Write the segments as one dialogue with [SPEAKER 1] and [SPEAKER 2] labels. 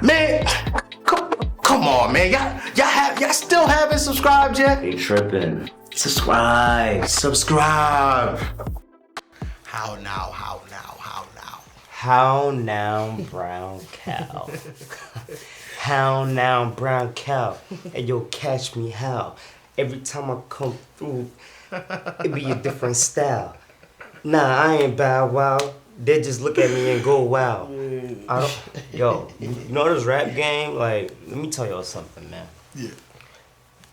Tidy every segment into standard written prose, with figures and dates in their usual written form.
[SPEAKER 1] Man, come on, man. Y'all still haven't subscribed yet?
[SPEAKER 2] They tripping. Subscribe.
[SPEAKER 1] How now?
[SPEAKER 2] How now, brown cow? How now, brown cow? And you'll catch me how? Every time I come through, it be a different style. Nah, I ain't Bow Wow. They just look at me and go wow. You know this rap game? Like, let me tell y'all something, man.
[SPEAKER 1] Yeah.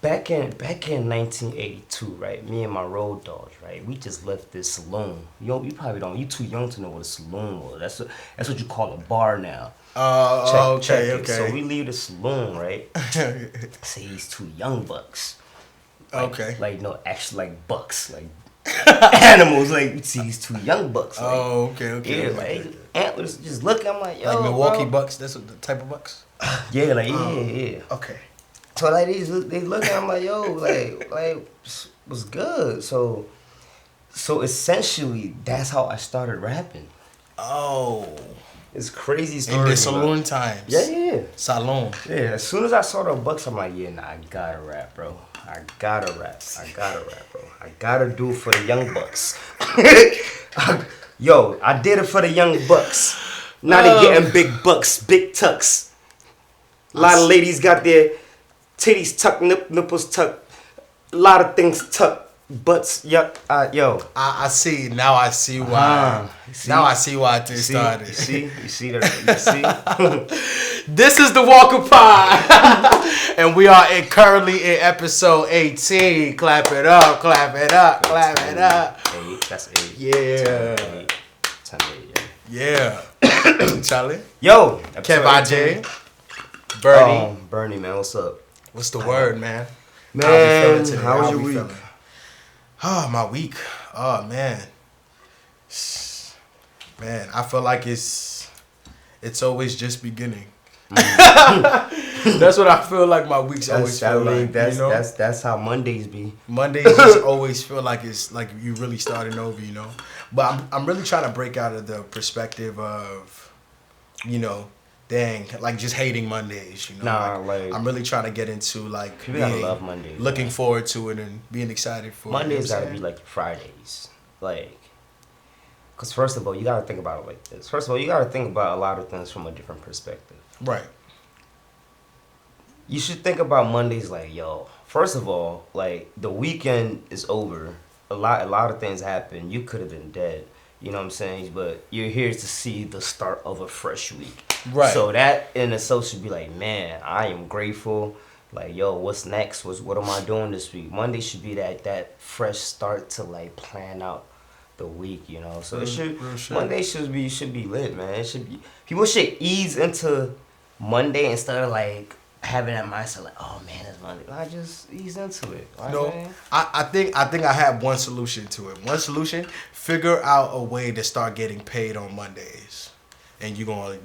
[SPEAKER 2] Back in 1982, right? Me and my road dogs, right? We just left this saloon. You probably don't. You too young to know what a saloon was. That's what you call a bar now. Check it. So we leave the saloon, right? Say these two young bucks. Actually like bucks, like animals. Like we see these two young bucks. Like, Yeah, like antlers just looking. I'm like, yo,
[SPEAKER 1] like Milwaukee
[SPEAKER 2] bro.
[SPEAKER 1] Bucks. That's what the type of bucks.
[SPEAKER 2] Yeah, like yeah.
[SPEAKER 1] Okay.
[SPEAKER 2] So like they look at I'm like, yo, like what's good? So essentially that's how I started rapping.
[SPEAKER 1] Oh.
[SPEAKER 2] It's crazy story.
[SPEAKER 1] In the saloon times.
[SPEAKER 2] Yeah.
[SPEAKER 1] Salon.
[SPEAKER 2] Yeah. As soon as I saw the bucks, I'm like, yeah, nah, I gotta rap, bro. I gotta rap, bro. I gotta do it for the young bucks. Yo, I did it for the young bucks. Now they getting big bucks, big tucks. A lot of ladies got their titties tucked, nipples tucked, a lot of things tucked, butts, yuck, yo.
[SPEAKER 1] I see. Now I see why. Now I see why it started.
[SPEAKER 2] You see that?
[SPEAKER 1] This is the Walker Pie. And we are currently in episode 18. Clap it up, clap it up, clap it up.
[SPEAKER 2] 8, that's 8.
[SPEAKER 1] Yeah.
[SPEAKER 2] 10, 8, yeah.
[SPEAKER 1] Charlie.
[SPEAKER 2] Yo.
[SPEAKER 1] Kev IJ. Bernie.
[SPEAKER 2] Bernie, man, what's up?
[SPEAKER 1] What's the word, man?
[SPEAKER 2] Man, how was your week?
[SPEAKER 1] Feeling? Oh, my week. Oh, man. Man, I feel like it's always just beginning. That's what I feel like my weeks always feel like.
[SPEAKER 2] That's how Mondays be.
[SPEAKER 1] Mondays just always feel like it's like you really starting over, you know. But I'm really trying to break out of the perspective of, dang, like just hating Mondays, you know. I'm really trying to get into like
[SPEAKER 2] people gotta love Mondays.
[SPEAKER 1] Looking forward to it and being excited for
[SPEAKER 2] Mondays.
[SPEAKER 1] It,
[SPEAKER 2] gotta be like Fridays, like. Because first of all, you gotta think about it like this. First of all, you gotta think about a lot of things from a different perspective.
[SPEAKER 1] Right.
[SPEAKER 2] You should think about Mondays like, yo, first of all, like the weekend is over. A lot of things happen. You could have been dead. You know what I'm saying? But you're here to see the start of a fresh week.
[SPEAKER 1] Right.
[SPEAKER 2] So that in itself should be like, man, I am grateful. Like, yo, what's next? What am I doing this week? Monday should be that fresh start to like plan out the week, you know. So Monday should be lit, man. It should be, people should ease into Monday instead of like having that mindset like, oh man, it's Monday. I just ease into it.
[SPEAKER 1] I think I have one solution to it. One solution: figure out a way to start getting paid on Mondays, and you're gonna like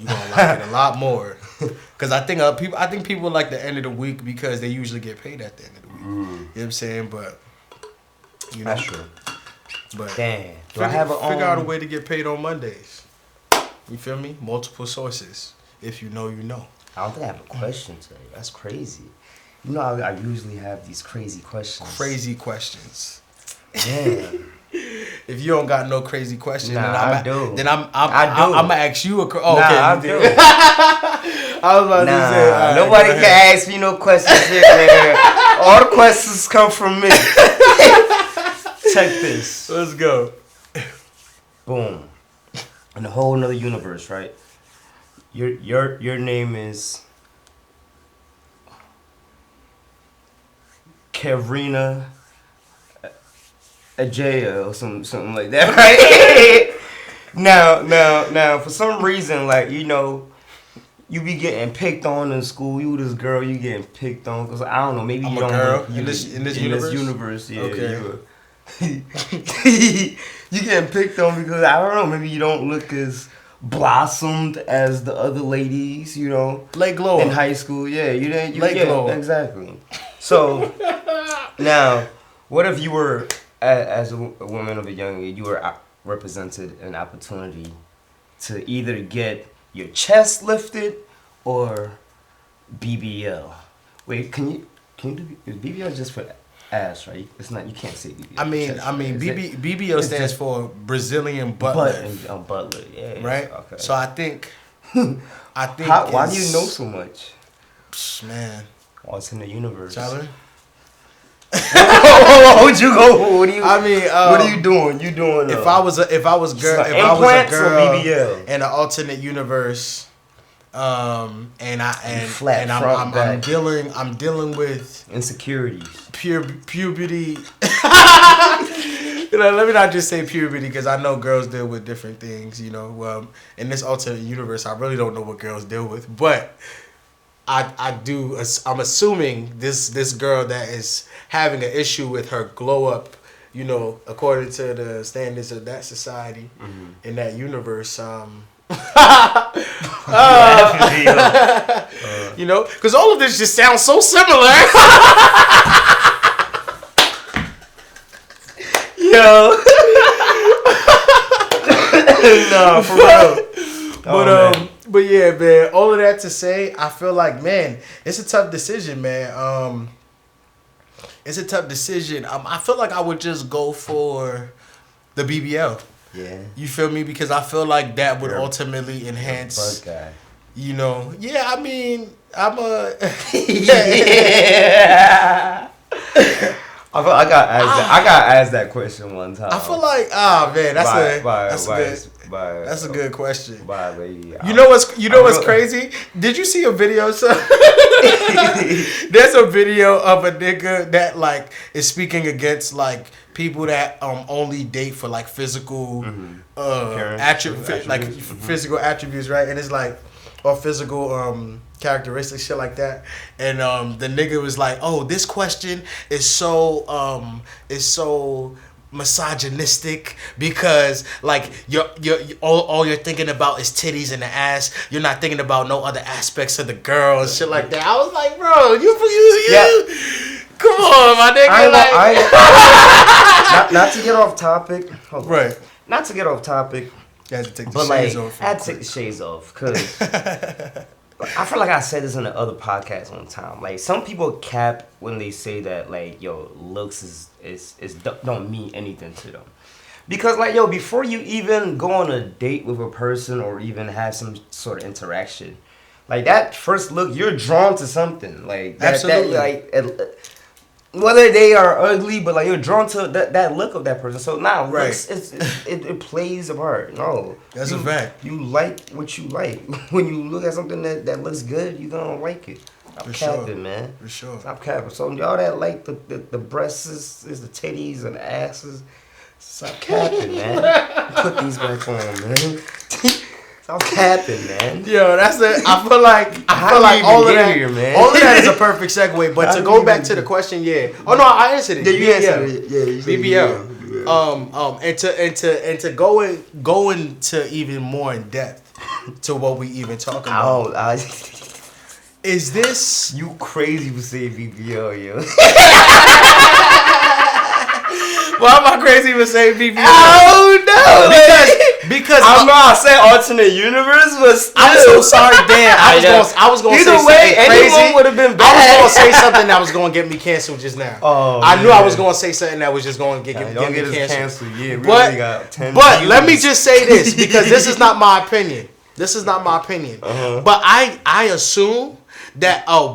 [SPEAKER 1] it a lot more. Because I think people like the end of the week because they usually get paid at the end of the week. You know what I'm saying? But
[SPEAKER 2] that's true.
[SPEAKER 1] But
[SPEAKER 2] damn,
[SPEAKER 1] figure out a way to get paid on Mondays. You feel me? Multiple sources. If you know, you know.
[SPEAKER 2] I don't think I have a question today. That's crazy. You know, I usually have these crazy questions.
[SPEAKER 1] Crazy questions.
[SPEAKER 2] Damn.
[SPEAKER 1] If you don't got no crazy questions,
[SPEAKER 2] then
[SPEAKER 1] I'm gonna ask you a question.
[SPEAKER 2] Oh, okay. I do.
[SPEAKER 1] I was about to say. Right,
[SPEAKER 2] nobody can ask me no questions here, man. All the questions come from me. Check this.
[SPEAKER 1] Let's go.
[SPEAKER 2] Boom. In a whole nother universe, right? Your name is Kavrina Ajaya or something like that, right? Now, for some reason, like, you know, you be getting picked on in school. You this girl, you getting picked on because I don't know. Maybe you don't.
[SPEAKER 1] Girl
[SPEAKER 2] in this universe, yeah.
[SPEAKER 1] Okay.
[SPEAKER 2] You getting picked on because I don't know. Maybe you don't look as blossomed as the other ladies, you know.
[SPEAKER 1] Late glow
[SPEAKER 2] in high school. Yeah, you didn't.
[SPEAKER 1] Late glow.
[SPEAKER 2] Exactly. So now, what if you were as a woman of a young age, you were represented an opportunity to either get your chest lifted or BBL? Wait, can you do BBL just for ass, right? It's not. You can't say BBL.
[SPEAKER 1] I mean, BBL stands for Brazilian butt lift.
[SPEAKER 2] Butt lift, yeah.
[SPEAKER 1] Right.
[SPEAKER 2] Okay.
[SPEAKER 1] So I think.
[SPEAKER 2] Why do you know so much?
[SPEAKER 1] Man.
[SPEAKER 2] Alternate universe.
[SPEAKER 1] Tyler?
[SPEAKER 2] What'd you go? What are you doing? You doing?
[SPEAKER 1] If I was a girl
[SPEAKER 2] BBL
[SPEAKER 1] in an alternate universe, I'm dealing with
[SPEAKER 2] insecurities,
[SPEAKER 1] puberty. Let me not just say puberty because I know girls deal with different things. In this alternate universe, I really don't know what girls deal with, but I do. I'm assuming this girl that is having an issue with her glow up, according to the standards of that society, in that universe. Because all of this just sounds so similar.
[SPEAKER 2] Yo. No, for real.
[SPEAKER 1] But yeah, man. All of that to say, I feel like, man, it's a tough decision, man. It's a tough decision. I feel like I would just go for the BBL.
[SPEAKER 2] Yeah.
[SPEAKER 1] You feel me? Because I feel like that would ultimately enhance.
[SPEAKER 2] Bug guy.
[SPEAKER 1] Yeah. I mean, I'm a.
[SPEAKER 2] Yeah. I got asked that question one time.
[SPEAKER 1] I feel like, man, that's a good question.
[SPEAKER 2] By a lady.
[SPEAKER 1] You know what's crazy? Did you see a video? There's a video of a nigga that like is speaking against like people that only date for like physical physical attributes, right? And it's like, or physical characteristics, shit like that. And the nigga was like, "Oh, this question is so misogynistic because like you're all you're thinking about is titties and the ass. You're not thinking about no other aspects of the girl and shit like that." I was like, "Bro, you come on, my nigga."
[SPEAKER 2] Not to get off topic.
[SPEAKER 1] Right.
[SPEAKER 2] Not to get off topic.
[SPEAKER 1] You had to take the shades off.
[SPEAKER 2] I had to take the shades off because I feel like I said this on the other podcast one time. Like, some people cap when they say that like, yo, looks is don't mean anything to them. Because like, yo, before you even go on a date with a person or even have some sort of interaction, like that first look, you're drawn to something. Like
[SPEAKER 1] absolutely.
[SPEAKER 2] Whether they are ugly, but like you're drawn to that look of that person. So now,
[SPEAKER 1] right.
[SPEAKER 2] it plays a part. No,
[SPEAKER 1] that's a fact.
[SPEAKER 2] You like what you like. When you look at something that looks good, you're gonna like it. Stop capping, man.
[SPEAKER 1] For sure.
[SPEAKER 2] Stop capping. So y'all that like the breasts is the titties and the asses. Stop capping, man. Put these back on, man. Stop capping, man.
[SPEAKER 1] Yo, that's it. I feel like all of that is a perfect segue. But to go back to the question, yeah. Oh no, I answered it.
[SPEAKER 2] Yeah, you answered it. Yeah,
[SPEAKER 1] BBL. And to go into even more in depth to what we even talking about. Is this
[SPEAKER 2] you crazy to say BBL, yo?
[SPEAKER 1] Why am I crazy for saying BBL?
[SPEAKER 2] Oh no!
[SPEAKER 1] Because
[SPEAKER 2] I'm not saying alternate universe, but still.
[SPEAKER 1] I'm so sorry, Dan. I was gonna say something crazy.
[SPEAKER 2] Anyone would have been bad.
[SPEAKER 1] I was gonna say something that was gonna get me canceled just now.
[SPEAKER 2] Oh,
[SPEAKER 1] I knew I was gonna say something that was just gonna get me
[SPEAKER 2] canceled. Yeah, we
[SPEAKER 1] but
[SPEAKER 2] really got 10
[SPEAKER 1] but
[SPEAKER 2] views.
[SPEAKER 1] let me just say this because this is not my opinion. This is not my opinion. But I assume that a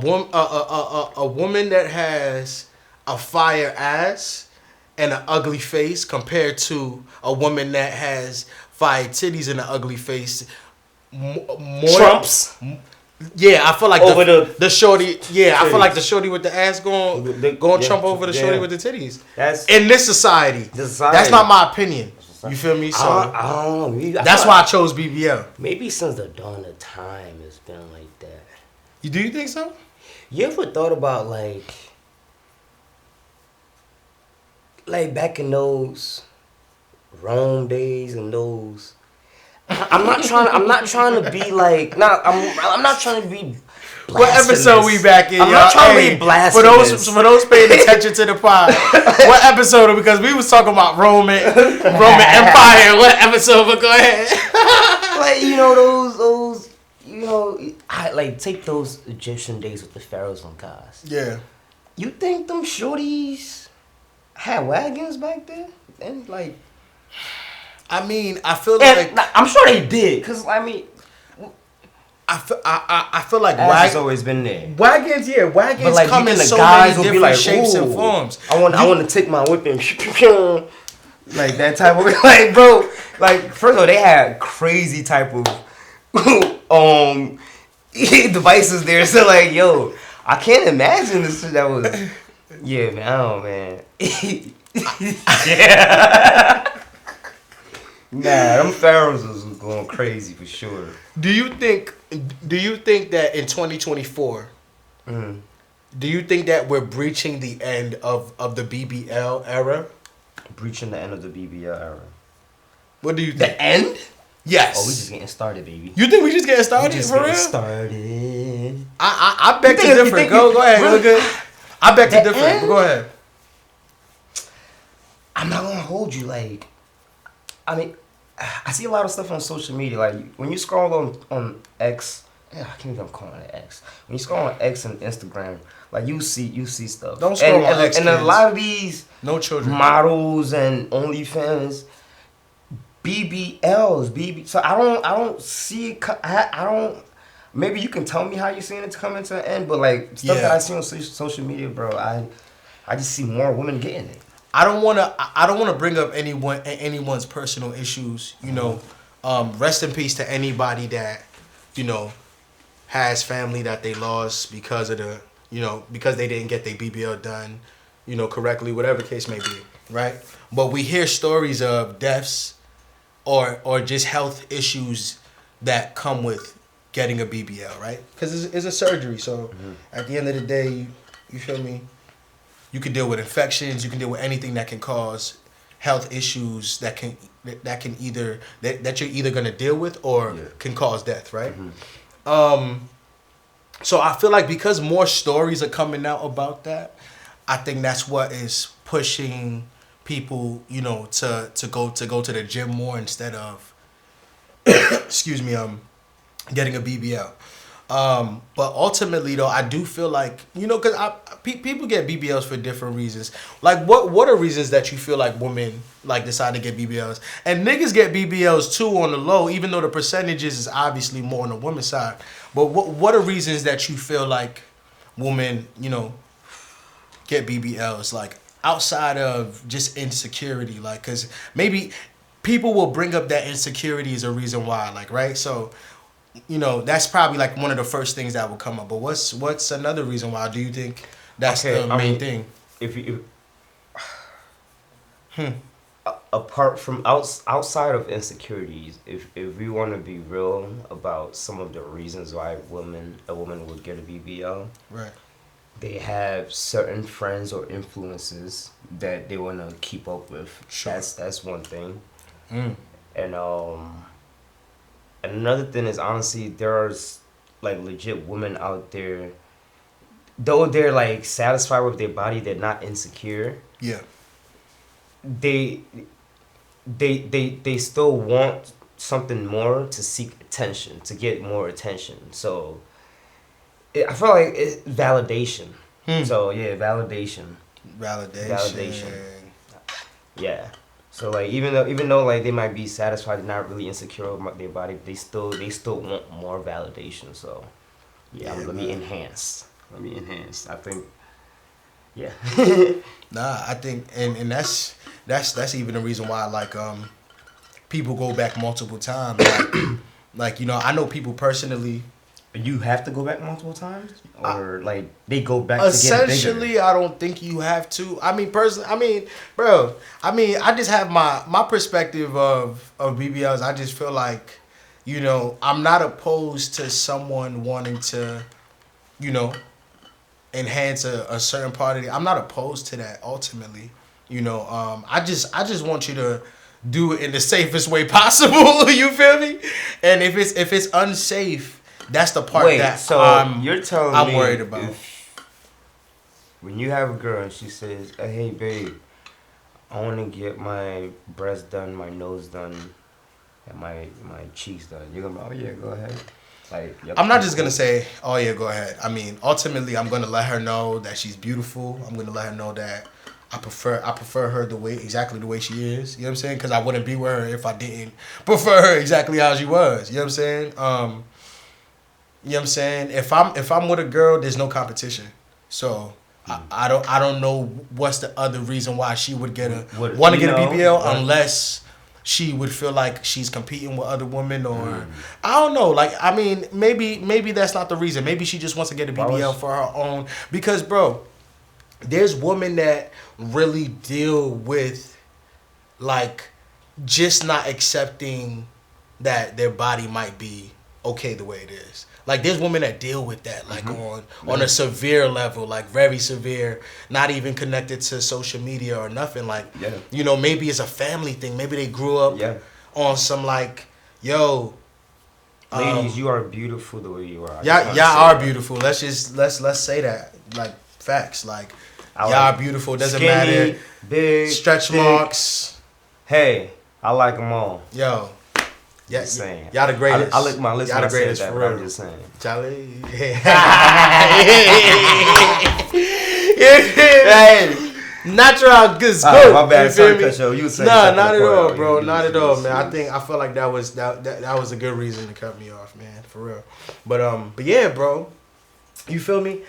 [SPEAKER 1] woman that has a fire ass and an ugly face compared to a woman that has fire titties and an ugly face more
[SPEAKER 2] Trumps.
[SPEAKER 1] Yeah, I feel like
[SPEAKER 2] over
[SPEAKER 1] the shorty. Yeah,
[SPEAKER 2] titties.
[SPEAKER 1] I feel like the shorty with the ass going trump over the shorty with the titties.
[SPEAKER 2] That's
[SPEAKER 1] in this society. That's not my opinion. You feel me? So
[SPEAKER 2] I don't know.
[SPEAKER 1] That's why I chose BBL.
[SPEAKER 2] Maybe since the dawn of time, it's been like that.
[SPEAKER 1] Do you think so?
[SPEAKER 2] You ever thought about like back in those Rome days and those? I'm not trying to be like. I'm not trying to be.
[SPEAKER 1] What episode we back in?
[SPEAKER 2] I'm not trying to be blasphemous.
[SPEAKER 1] For those paying attention to the pod, what episode? Because we was talking about Roman Empire. What episode? But go ahead.
[SPEAKER 2] Like those. I like take those Egyptian days with the pharaohs and gods.
[SPEAKER 1] Yeah.
[SPEAKER 2] You think them shorties had wagons back then? And like,
[SPEAKER 1] I mean, I feel like
[SPEAKER 2] I'm sure they did, cause I mean,
[SPEAKER 1] I feel like
[SPEAKER 2] has always been there.
[SPEAKER 1] Wagons
[SPEAKER 2] But like,
[SPEAKER 1] come in
[SPEAKER 2] the
[SPEAKER 1] so
[SPEAKER 2] guys
[SPEAKER 1] many
[SPEAKER 2] will
[SPEAKER 1] different
[SPEAKER 2] be like,
[SPEAKER 1] shapes and
[SPEAKER 2] "Ooh,
[SPEAKER 1] forms.
[SPEAKER 2] I want to take my whip and like that type of like, bro. Like, first of all, they had crazy type of devices there. So like, yo, I can't imagine this shit that was. Yeah, man. Oh man. Yeah. Nah, them pharaohs was going crazy for sure.
[SPEAKER 1] Do you think that in 2024, do you think that we're breaching the end of the BBL era?
[SPEAKER 2] Breaching the end of the BBL era.
[SPEAKER 1] What do you think?
[SPEAKER 2] The end?
[SPEAKER 1] Yes.
[SPEAKER 2] Oh, we just getting started, baby.
[SPEAKER 1] You think we just getting started?
[SPEAKER 2] We just
[SPEAKER 1] for
[SPEAKER 2] getting
[SPEAKER 1] real?
[SPEAKER 2] started.
[SPEAKER 1] I beg to differ. Go ahead.
[SPEAKER 2] Really?
[SPEAKER 1] Go good. I beg to differ.
[SPEAKER 2] end?
[SPEAKER 1] But go ahead.
[SPEAKER 2] I'm not gonna hold you. Like, I mean, I see a lot of stuff on social media. Like when you scroll on X, I can't even call it X. When you scroll on X and Instagram, like you see stuff.
[SPEAKER 1] Don't scroll on X,
[SPEAKER 2] and a lot of these
[SPEAKER 1] no children
[SPEAKER 2] models and OnlyFans, BBLs. So I don't see. I don't. Maybe you can tell me how you're seeing it to come into an end, but like stuff that I see on social media, bro, I just see more women getting it.
[SPEAKER 1] I don't want to bring up anyone's personal issues. You know, rest in peace to anybody that, you know, has family that they lost because of because they didn't get their BBL done, you know, correctly, whatever case may be, right? But we hear stories of deaths or just health issues that come with getting a BBL, right? Because it's a surgery, so at the end of the day, you feel me? You can deal with infections. You can deal with anything that can cause health issues that you're either gonna deal with or can cause death, right? So I feel like because more stories are coming out about that, I think that's what is pushing people, you know, to go to the gym more instead of excuse me, getting a BBL. But ultimately, though, I do feel like, you know, because people get BBLs for different reasons. Like, what are reasons that you feel like women, like, decide to get BBLs? And niggas get BBLs, too, on the low, even though the percentages is obviously more on the women's side. But what are reasons that you feel like women, you know, get BBLs, like, outside of just insecurity? Like, because maybe people will bring up that insecurity as a reason why, like, right? So, you know, that's probably like one of the first things that will come up. But what's another reason why? Do you think that's the main thing?
[SPEAKER 2] Apart from outside of insecurities, if we want to be real about some of the reasons why a woman would get a BBL,
[SPEAKER 1] right?
[SPEAKER 2] They have certain friends or influences that they want to keep up with.
[SPEAKER 1] Sure.
[SPEAKER 2] That's one thing. And another thing is, honestly, there's like legit women out there, though they're like satisfied with their body, they're not insecure.
[SPEAKER 1] Yeah.
[SPEAKER 2] They still want something more to seek attention, to get more attention. So I feel like it's validation. So yeah, validation. Yeah. So like even though like they might be satisfied, they're not really insecure about their body, they still want more validation. So let me enhance. I think. Yeah.
[SPEAKER 1] Nah, I think and that's even the reason why like people go back multiple times. Like you know, I know people personally.
[SPEAKER 2] You have to go back multiple times, or like they go back.
[SPEAKER 1] Essentially,
[SPEAKER 2] to get bigger?
[SPEAKER 1] I don't think you have to. I mean, bro. I just have my perspective of BBLs. I just feel like, you know, I'm not opposed to someone wanting to, you know, enhance a certain part of it. I'm not opposed to that. Ultimately, you know, I just want you to do it in the safest way possible. You feel me? And if it's unsafe. That's the part
[SPEAKER 2] you're telling
[SPEAKER 1] I'm
[SPEAKER 2] me
[SPEAKER 1] worried about.
[SPEAKER 2] When you have a girl and she says, "Hey, babe, I want to get my breast done, my nose done, and my cheeks done," you're gonna be, "Oh yeah, go ahead." Like,
[SPEAKER 1] I'm not just gonna say, oh yeah, go ahead. I mean, ultimately, I'm gonna let her know that she's beautiful. I'm gonna let her know that I prefer her exactly the way she is. You know what I'm saying? Because I wouldn't be with her if I didn't prefer her exactly how she was. You know what I'm saying? You know what I'm saying? If I'm with a girl, there's no competition. So I don't know what's the other reason why she would want to get a BBL unless she would feel like she's competing with other women, or I don't know. Like, I mean, maybe that's not the reason. Maybe she just wants to get a BBL for her own. Because, bro, there's women that really deal with, like, just not accepting that their body might be okay the way it is. Like, there's women that deal with that, like, on a severe level, like, very severe, not even connected to social media or nothing. Like, you know, maybe it's a family thing. Maybe they grew up on some, like, yo.
[SPEAKER 2] Ladies, you are beautiful the way you are.
[SPEAKER 1] Y'all are beautiful. Let's say that. Like, facts. Like, y'all are beautiful. Doesn't matter.
[SPEAKER 2] Big.
[SPEAKER 1] Stretch
[SPEAKER 2] thick.
[SPEAKER 1] marks.
[SPEAKER 2] Hey, I like them all.
[SPEAKER 1] Yo. Yeah,
[SPEAKER 2] just saying.
[SPEAKER 1] Y'all the greatest.
[SPEAKER 2] I lick my lips.
[SPEAKER 1] Y'all the greatest
[SPEAKER 2] that,
[SPEAKER 1] for real.
[SPEAKER 2] I'm just saying.
[SPEAKER 1] Charlie.
[SPEAKER 2] Hey.
[SPEAKER 1] Natural good.
[SPEAKER 2] My bad. Sorry, cut you. You saying
[SPEAKER 1] not at all, bro. Not at all, man. I feel like that was a good reason to cut me off, man. For real. But yeah, bro. You feel me?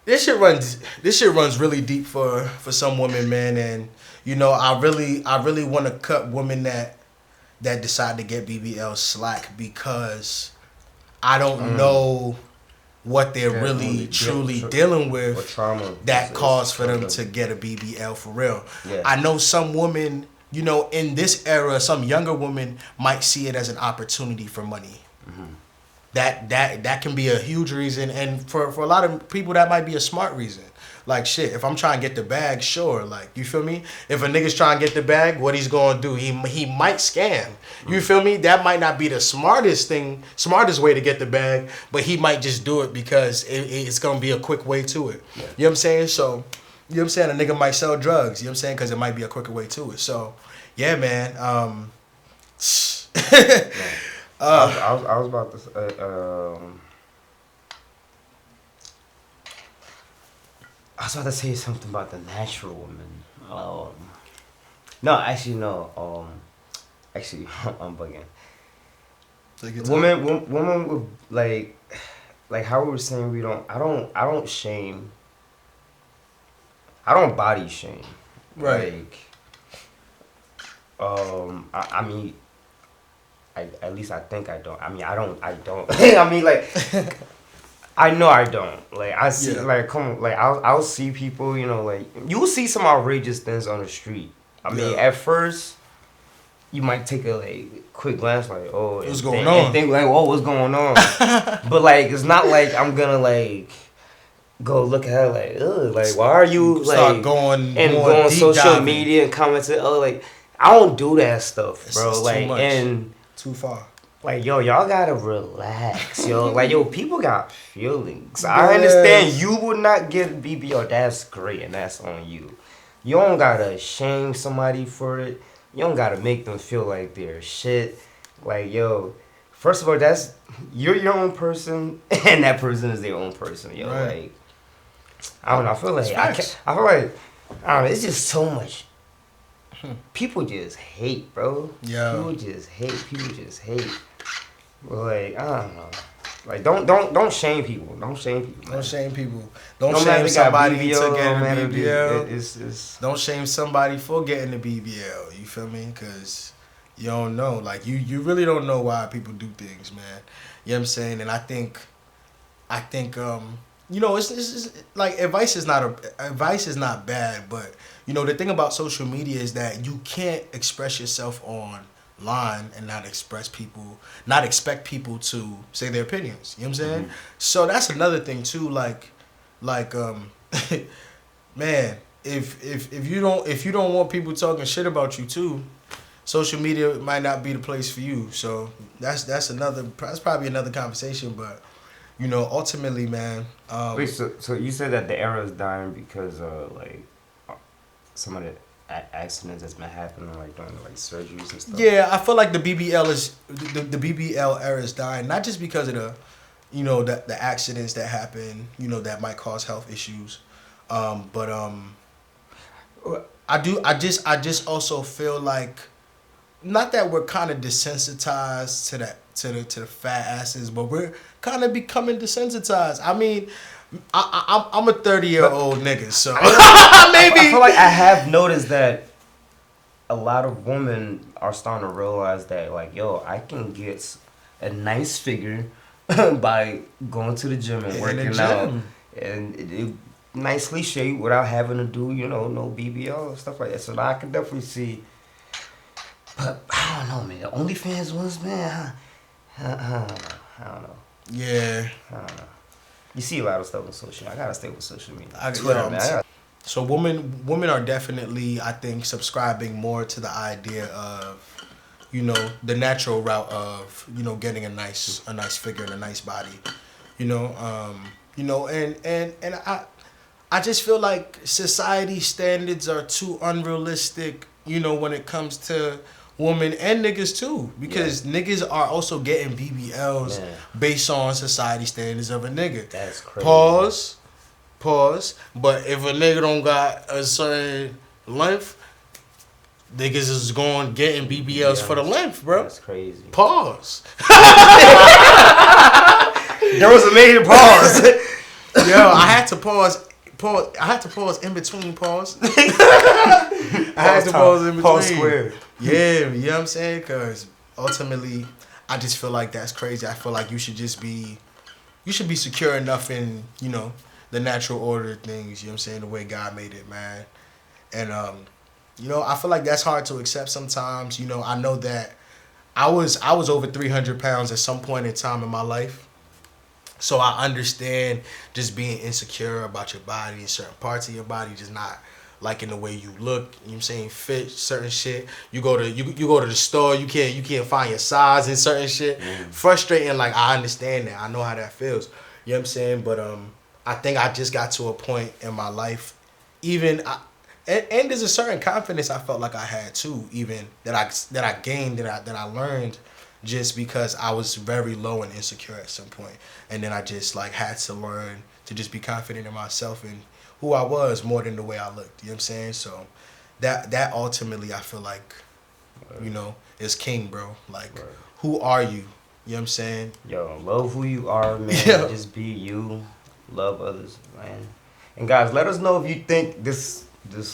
[SPEAKER 1] This shit runs really deep for some women, man. And you know, I really want to cut women that decide to get BBL slack, because I don't know what they're really truly dealing with that cause for them to get a BBL for real. Yeah. I know some women, you know, in this era, some younger women might see it as an opportunity for money. That can be a huge reason, and for a lot of people that might be a smart reason. Like, shit, if I'm trying to get the bag, sure. Like, you feel me? If a nigga's trying to get the bag, what he's gonna do? He might scam. You feel me? That might not be the smartest way to get the bag, but he might just do it because it's gonna be a quick way to it. Yeah. You know what I'm saying? So, you know what I'm saying? A nigga might sell drugs. You know what I'm saying? Because it might be a quicker way to it. So, yeah, man.
[SPEAKER 2] I was about to say, I was about to say something about the natural woman. No, actually, no. Actually, I'm bugging. Women with like how we were saying, I don't shame. I don't body shame.
[SPEAKER 1] Right.
[SPEAKER 2] Like, I mean, at least I think I don't. I mean, I don't. I mean, like. I know I don't. Like, I see, like, come on, like, I'll see people, you know, like, you'll see some outrageous things on the street. I mean, at first, you might take a, like, quick glance, like, oh,
[SPEAKER 1] what's going on?
[SPEAKER 2] And think, like, oh, what's going on? But, like, it's not like I'm gonna, like, go look at her, like, ugh, like, why are you, like,
[SPEAKER 1] going
[SPEAKER 2] on social media and commenting, oh, like, I don't do that stuff, bro.
[SPEAKER 1] It's
[SPEAKER 2] like,
[SPEAKER 1] too much.
[SPEAKER 2] and
[SPEAKER 1] too far.
[SPEAKER 2] Like, yo, y'all gotta relax, yo. Like, yo, people got feelings. I understand you would not get BBL. That's great, and that's on you. You don't gotta shame somebody for it. You don't gotta make them feel like they're shit. Like, yo, first of all, you're your own person, and that person is their own person, yo. Right. Like, I don't know. I feel like I don't know. It's just so much. People just hate, bro.
[SPEAKER 1] Yeah.
[SPEAKER 2] People just hate. Like, I don't know. Like, don't shame people. Don't shame people.
[SPEAKER 1] Don't shame people. Don't shame somebody to get a BBL. Don't shame somebody for getting the BBL. You feel me? Because you don't know. Like, you really don't know why people do things, man. You know what I'm saying? And I think you know, it's like advice is not bad, but you know, the thing about social media is that you can't express yourself online and not expect people to say their opinions. You know what I'm saying? So that's another thing too. Like, man, if you don't want people talking shit about you too, social media might not be the place for you. So that's probably another conversation, but. You know, ultimately, man.
[SPEAKER 2] Wait, so you said that the era is dying because, like, some of the accidents that's been happening like during like surgeries and stuff.
[SPEAKER 1] Yeah, I feel like the BBL is the BBL era is dying, not just because of the, you know, the accidents that happen, you know, that might cause health issues, but I just also feel like, not that we're kind of desensitized to the fat asses, but we're kind of becoming desensitized. I mean, I'm a 30-year-old nigga, so maybe
[SPEAKER 2] I feel like I have noticed that a lot of women are starting to realize that, like, yo, I can get a nice figure by going to the gym and working out, and it nicely shaped without having to do, you know, no BBL and stuff like that. So I can definitely see. But I don't know, man. The OnlyFans ones, man. I don't know.
[SPEAKER 1] Yeah.
[SPEAKER 2] I don't know. You see a lot of stuff on social media. I gotta stay with social media.
[SPEAKER 1] Twitter,
[SPEAKER 2] Twitter, man.
[SPEAKER 1] So women are definitely, I think, subscribing more to the idea of, you know, the natural route of, you know, getting a nice figure and a nice body, you know, and I just feel like society standards are too unrealistic, you know, when it comes to women and niggas too, because niggas are also getting BBLs based on society standards of a nigga.
[SPEAKER 2] That's crazy.
[SPEAKER 1] Pause. But if a nigga don't got a certain length, niggas is going getting BBLs for the length, bro.
[SPEAKER 2] That's crazy.
[SPEAKER 1] Pause.
[SPEAKER 2] There was a major pause.
[SPEAKER 1] Yo, I had to pause. I had to pause in between pause. I had to pause in between.
[SPEAKER 2] Pause square.
[SPEAKER 1] Yeah, you know what I'm saying? Because ultimately, I just feel like that's crazy. I feel like you should be secure enough in, you know, the natural order of things, you know what I'm saying, the way God made it, man. And, you know, I feel like that's hard to accept sometimes. You know, I know that I was over 300 pounds at some point in time in my life. So I understand just being insecure about your body and certain parts of your body, just not liking the way you look, you know what I'm saying, fit certain shit. You go to the store, you can't find your size in certain shit. Frustrating, like, I understand that. I know how that feels. You know what I'm saying? But I think I just got to a point in my life, and there's a certain confidence I felt like I had too, even that I gained, that I learned, just because I was very low and insecure at some point. And then I just like had to learn to just be confident in myself and who I was more than the way I looked. You know what I'm saying? So that ultimately I feel like, you know, is king, bro. Like, who are you? You know what I'm saying?
[SPEAKER 2] Yo, love who you are, man.
[SPEAKER 1] Yeah.
[SPEAKER 2] Just be you. Love others, man. And guys, let us know if you think this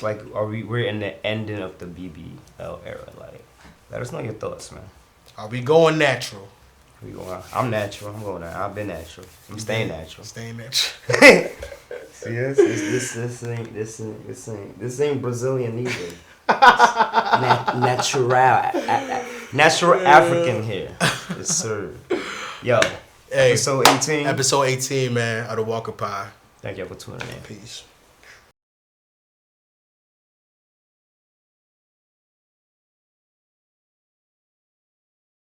[SPEAKER 2] like, we're in the ending of the BBL era. Like, let us know your thoughts, man.
[SPEAKER 1] Are we going natural?
[SPEAKER 2] I'm natural. I'm going there. I've been natural. I'm staying natural.
[SPEAKER 1] Staying natural.
[SPEAKER 2] See, this ain't Brazilian either. Natural African here. Yes, sir. Yo,
[SPEAKER 1] hey,
[SPEAKER 2] episode 18.
[SPEAKER 1] Episode 18, man, of the Walker Pie.
[SPEAKER 2] Thank y'all for tuning in.
[SPEAKER 1] Peace.